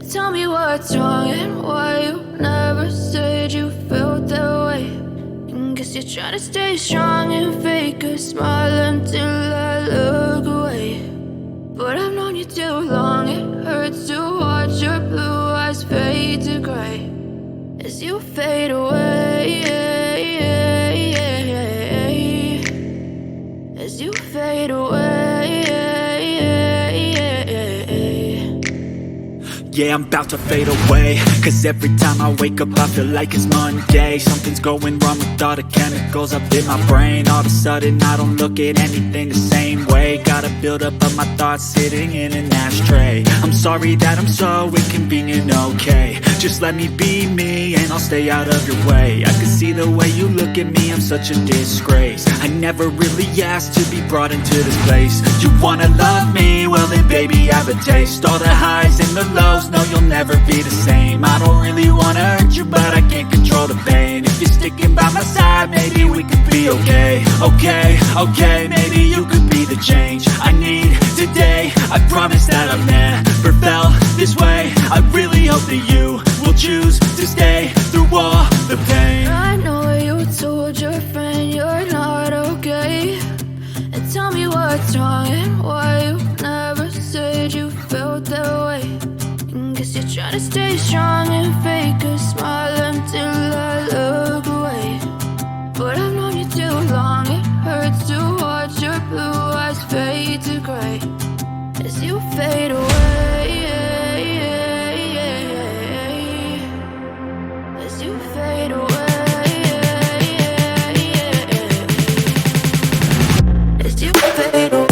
Tell me what's wrong and why you never said you felt that way. And guess you're trying to stay strong and fake a smile until I look away. But I've known you too long, it hurts to watch your blue eyes fade to gray as you fade away, as you fade away. Yeah, I'm about to fade away, cause every time I wake up I feel like it's Monday. Something's going wrong with all the chemicals up in my brain. All of a sudden I don't look at anything the same way. Gotta build up of my thoughts sitting in an ashtray. I'm sorry that I'm so inconvenient, okay. Just let me be me and I'll stay out of your way. I can see the way you look at me, I'm such a disgrace. I never really asked to be brought into this place. You wanna love me? Well then baby I have a taste. All the highs and the lows, no you'll never be the same. I don't really wanna hurt you but I can't control the pain. If you're sticking by my side maybe we could be okay. Okay, maybe you could be the change I need today. I promise that I've never felt this way. I really hope that you will choose to stay through all the pain. I know you told your friend you're not okay. And tell me what's wrong and why you never said you felt that way. And guess you're trying to stay strong and fake a smile until I look away. But I've known you too long, it hurts to watch your blue eyes fade to gray as you fade away, as you fade away, as you fade away.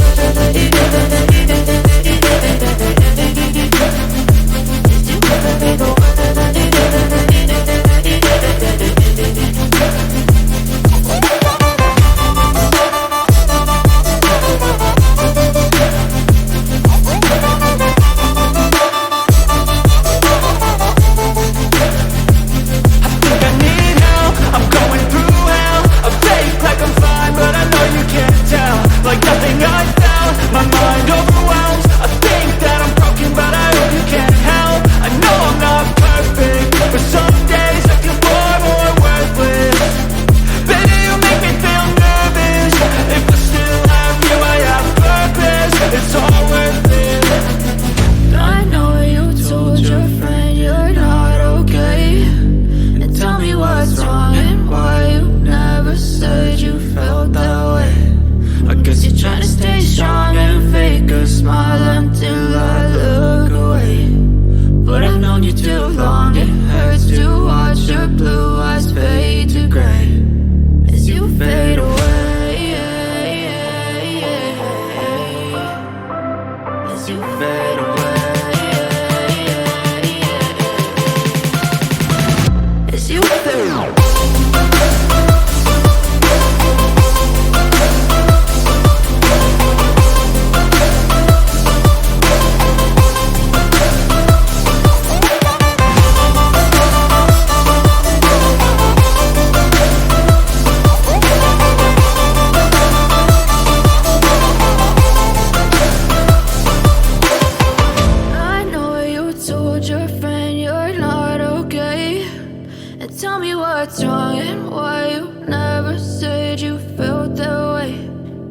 Tell me what's wrong and why you never said you felt that way.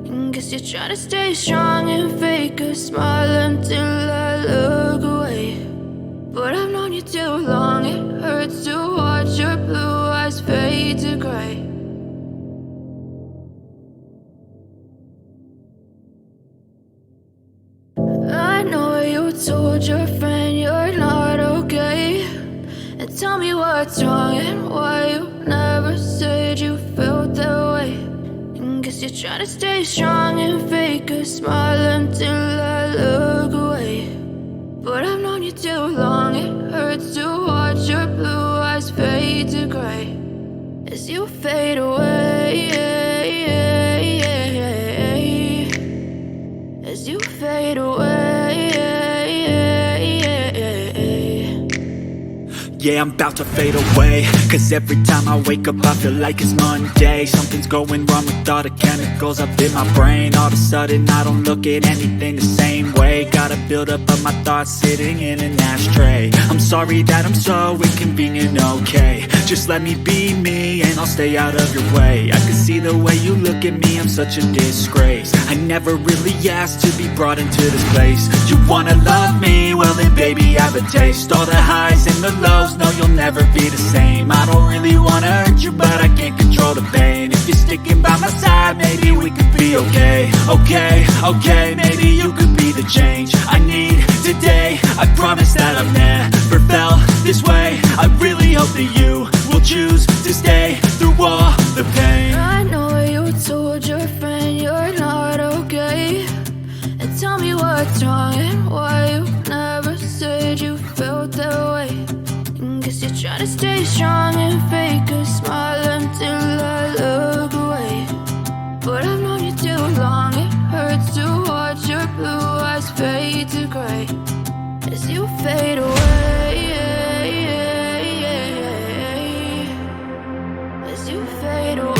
And guess you're trying to stay strong and fake a smile until I look away. But I've known you too long, it hurts to watch your blue eyes fade to gray. I know you told your friend you're not okay. And tell me what's wrong and why you never said you felt that way. And guess you're trying to stay strong and fake a smile until I look away. But I've known you too long, it hurts to watch your blue eyes fade to gray as you fade away, as you fade away. Yeah, I'm about to fade away, cause every time I wake up I feel like it's Monday. Something's going wrong with all the chemicals up in my brain. All of a sudden I don't look at anything the same way. Gotta build up of my thoughts sitting in an ashtray. I'm sorry that I'm so inconvenient, okay. Just let me be me and I'll stay out of your way. I can see the way you look at me, I'm such a disgrace. I never really asked to be brought into this place. You wanna love me? Well then baby, have a taste. All the highs and the lows, no you'll never be the same. I don't really wanna hurt you, but I can't control the pain. If you're sticking by my side, maybe we could be okay. Okay, maybe you could be the change I need today. I promise that I've never felt this way. I really hope that you will choose to stay through all the pain. I know you told your friend you're not okay, and tell me what's wrong and why you never said you felt that way. And guess you're trying to stay strong and fake a smile until I look away. But I've known you too long, it hurts to watch your blue eyes fade to gray as you fade away. As you fade away.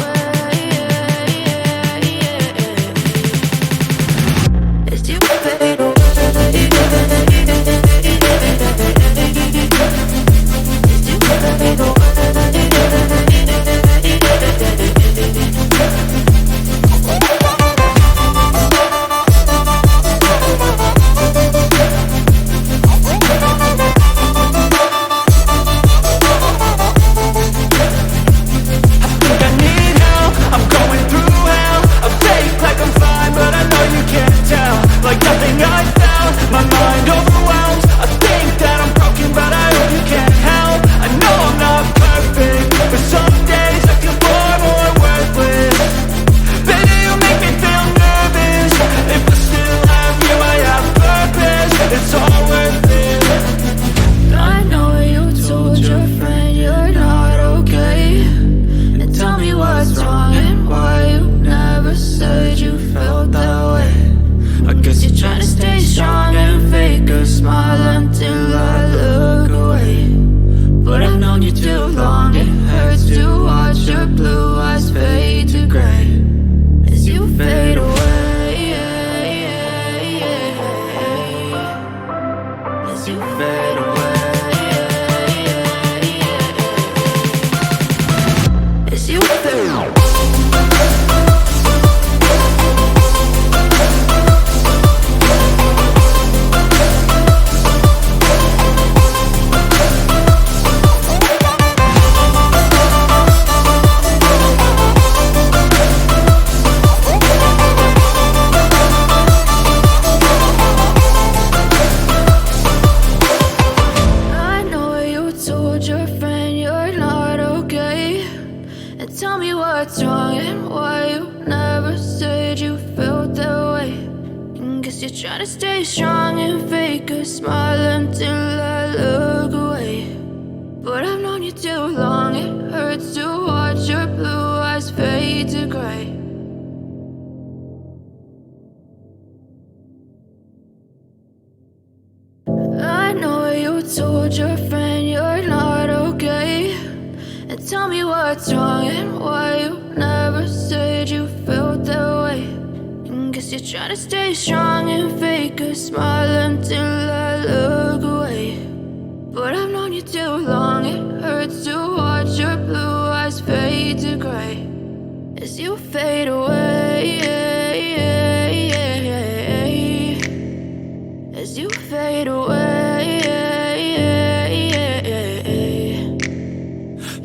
As you fade away. As you fade away.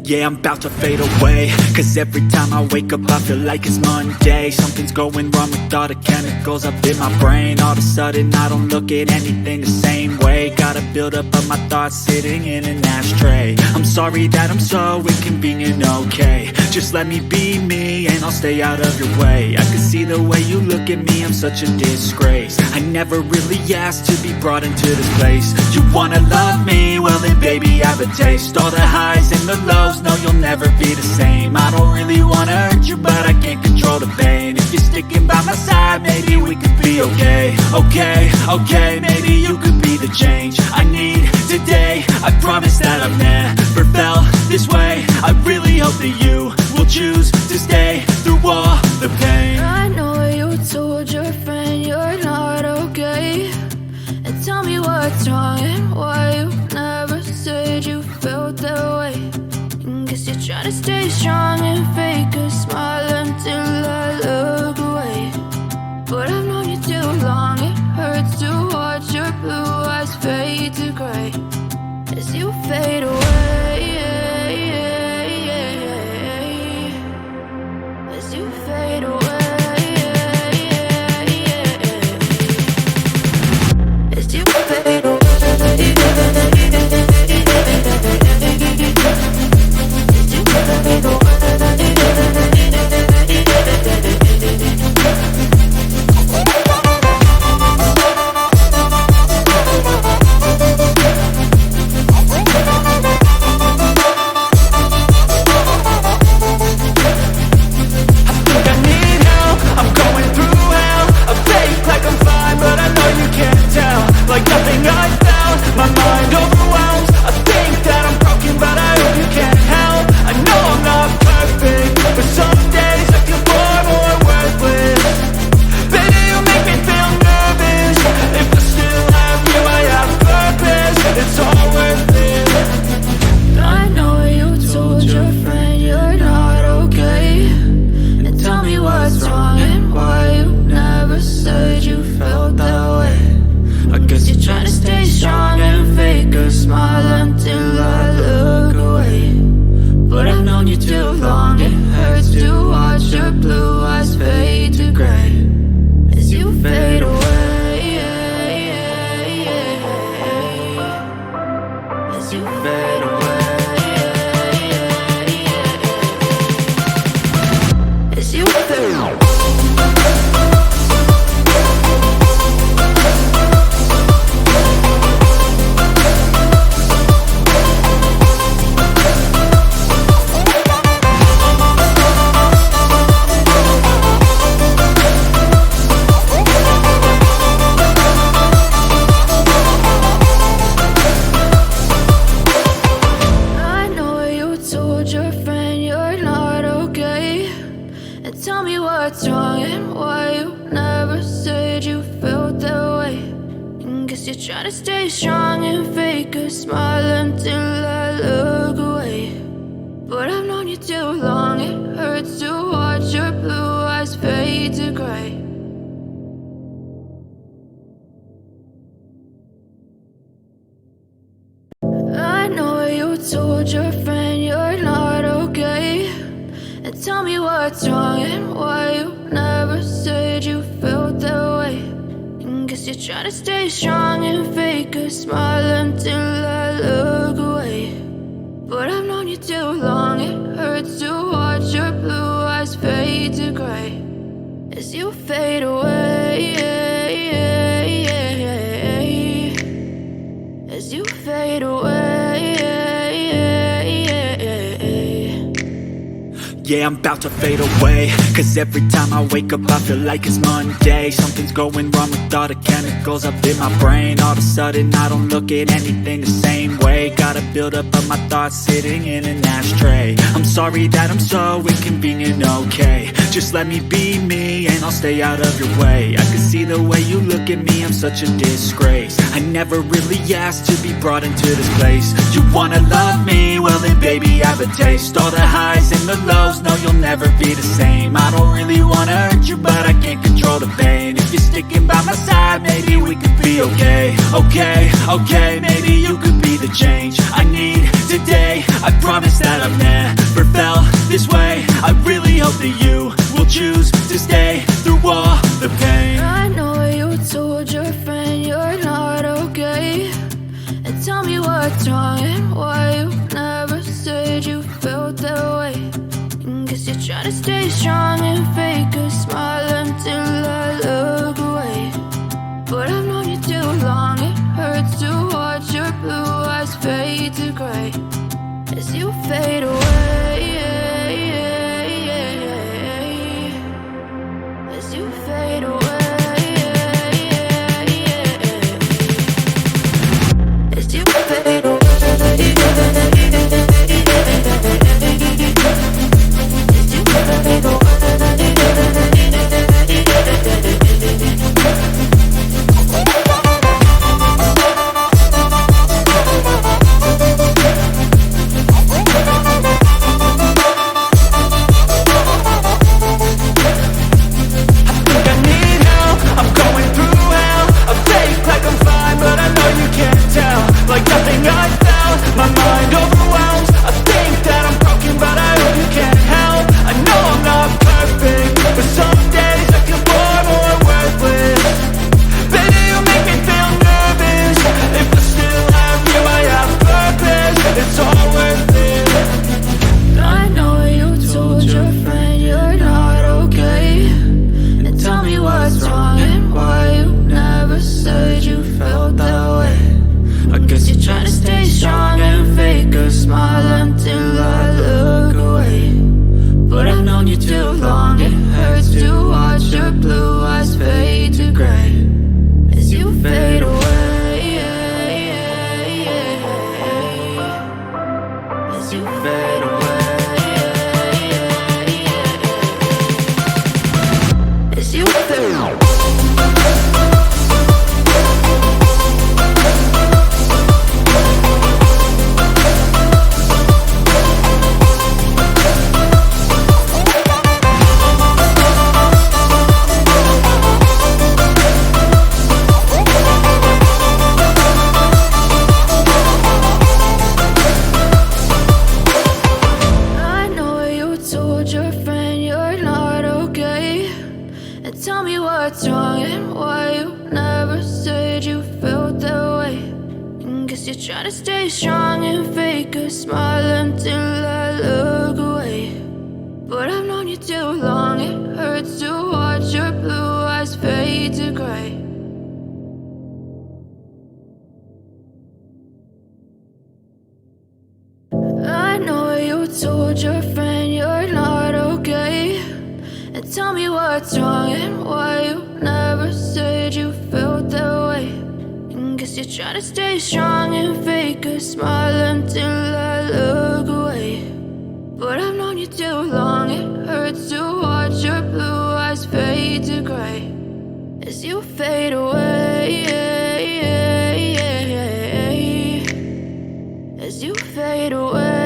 Yeah, I'm about to fade away, cause every time I wake up I feel like it's Monday. Something's going wrong with all the chemicals up in my brain. All of a sudden I don't look at anything the same way. Gotta build up of my thoughts sitting in an ashtray. I'm sorry that I'm so inconvenient, okay. Just let me be me and I'll stay out of your way. I can see the way you look at me, I'm such a disgrace. I never really asked to be brought into this place. You wanna love me? Well then baby, have a taste. All the highs and the lows, no you'll never be the same. I don't really wanna hurt you, but I can't control the pain. If you're sticking by my side, maybe we could be okay. Okay, maybe you could be the change I need today. I promise that I've never felt this way. I really hope that you will choose to stay through all the pain. I know you told your friend you're not okay, and tell me what's wrong and why you never said to stay strong and fake a smile until I look away. But I've known you too long, it hurts to watch your blue eyes fade to gray as you fade away. As you fade away. As you fade away. Like nothing I found, my mind overwhelms. I think that I'm broken, but I hope you can't help. I know I'm not perfect, but some days I feel far more worthless. Baby, you make me feel nervous. If I still have you, I have purpose. It's all worth it. I know you told your friend you're not okay, and tell me what's wrong and why you never said you felt that way. I guess you're trying to stay strong and fake a smile until I look away. But I've known you too long, it hurts to watch your blue eyes fade to gray as you fade away. As you fade away. As you fade away. Tell me what's wrong and why you never said you felt that way. And guess you're trying to stay strong and fake a smile until I look away. But I've known you too long, it hurts to watch your blue eyes fade to gray. I know you told your friend you're not okay, and tell me what's wrong and why you never said you felt that way. And guess you're trying to stay strong and fake a smile until I look away. But I've known you too long, it hurts to watch your blue eyes fade to gray as you fade away. As you fade away. Yeah, I'm about to fade away, cause every time I wake up I feel like it's Monday. Something's going wrong with all the chemicals up in my brain. All of a sudden I don't look at anything the same way. Gotta build up of my thoughts sitting in an ashtray. I'm sorry that I'm so inconvenient, okay. Just let me be me and I'll stay out of your way. I can see the way you look at me, I'm such a disgrace. I never really asked to be brought into this place. You wanna love me? Well then baby I have a taste. All the highs and the lows, no you'll never be the same. I don't really wanna hurt you but I can't control the pain. If you're sticking by my side, maybe we could be okay. Okay, maybe you could be the change I need today. I promise that I've never felt this way. I really hope that you will choose to stay through all the pain. I know you told your friend you're not okay, and tell me what's wrong and why you never said you felt that way. And guess you're trying to stay strong and fake a smile until I look away. But I've known you too long, it hurts to watch your blue eyes fade to gray as you fade away. As you fade away. As you fade away. As you fade away. as you fade away, as you fade away. Tell me what's wrong and why you never said you felt that way. And guess you're trying to stay strong and fake a smile until I look away. But I've known you too long, it hurts to watch your blue eyes fade to gray. I know you told your friend you're not okay. And tell me what's wrong and why you never said you felt that way. And guess you're trying to stay strong and fake a smile until I look away. But I've known you too long, it hurts to watch your blue eyes fade to gray as you fade away, as you fade away.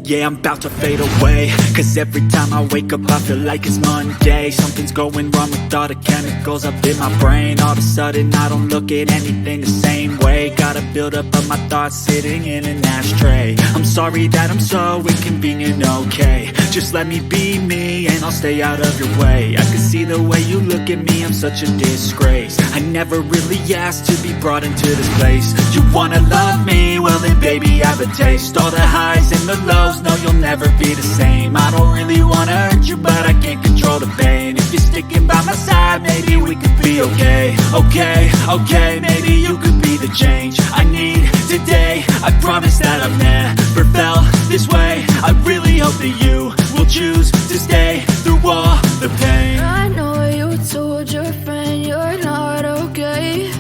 Yeah, I'm about to fade away, cause every time I wake up I feel like it's Monday. Something's going wrong with all the chemicals up in my brain. All of a sudden I don't look at anything the same way. Gotta build up of my thoughts sitting in an ashtray. I'm sorry that I'm so inconvenient, okay. Just let me be me and I'll stay out of your way. I can see the way you look at me, I'm such a disgrace. I never really asked to be brought into this place. You wanna love me? Well then baby I have a taste. All the highs and the lows, no you'll never be the same. I don't really wanna hurt you but I can't control the pain. If you're sticking by my side maybe we could be okay. Okay, maybe you could be the change I need today. I promise that I've never felt this way. I really hope that you will choose to stay through all the pain. I know you told your friend you're not okay.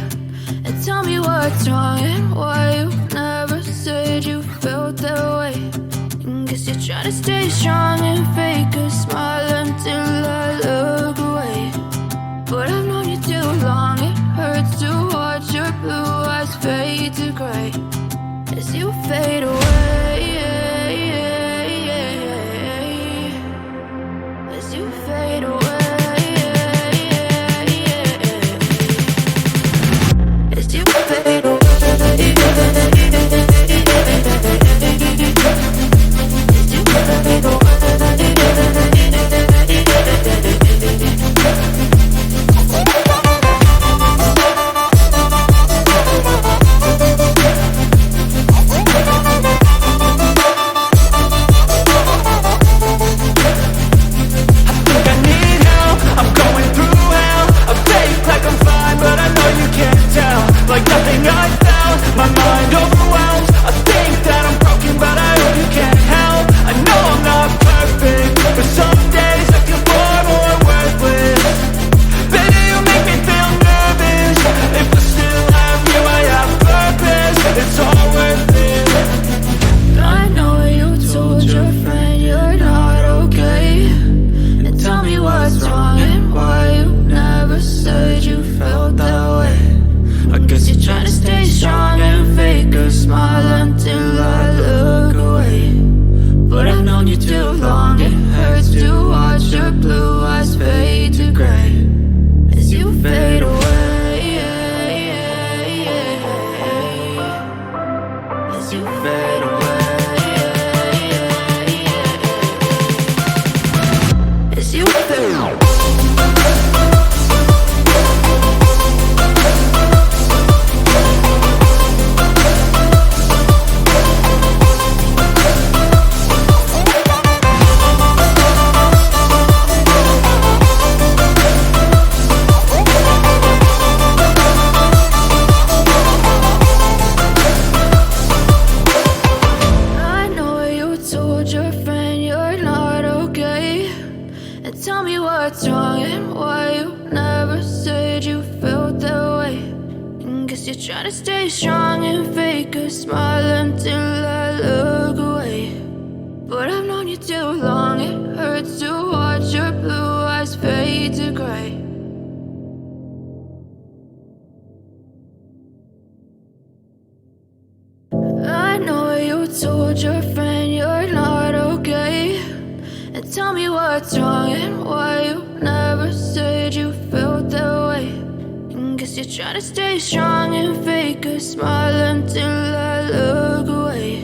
And tell me what's wrong and why you never said you felt that way. And guess you're trying to stay strong and fake a smile until I look away. But I've known you too long, it hurts to watch your blue eyes fade to gray as you fade away, as you fade away, as you fade away. Guess you're trying to stay strong and fake a smile until I look away. But I've known you too long, it hurts to watch your blue eyes fade to gray. I know you told your friend you're not okay, and tell me what's wrong and why you never said you felt that way. And guess you're trying to stay strong and fake a smile until I look away.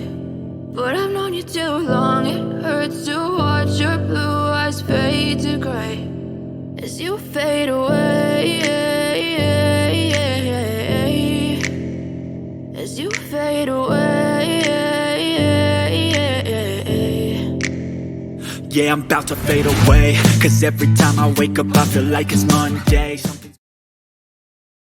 But I've known you too long, it hurts to watch your blue eyes fade to gray as you fade away, as you fade away. Yeah, I'm about to fade away, 'cause every time I wake up I feel like it's Monday.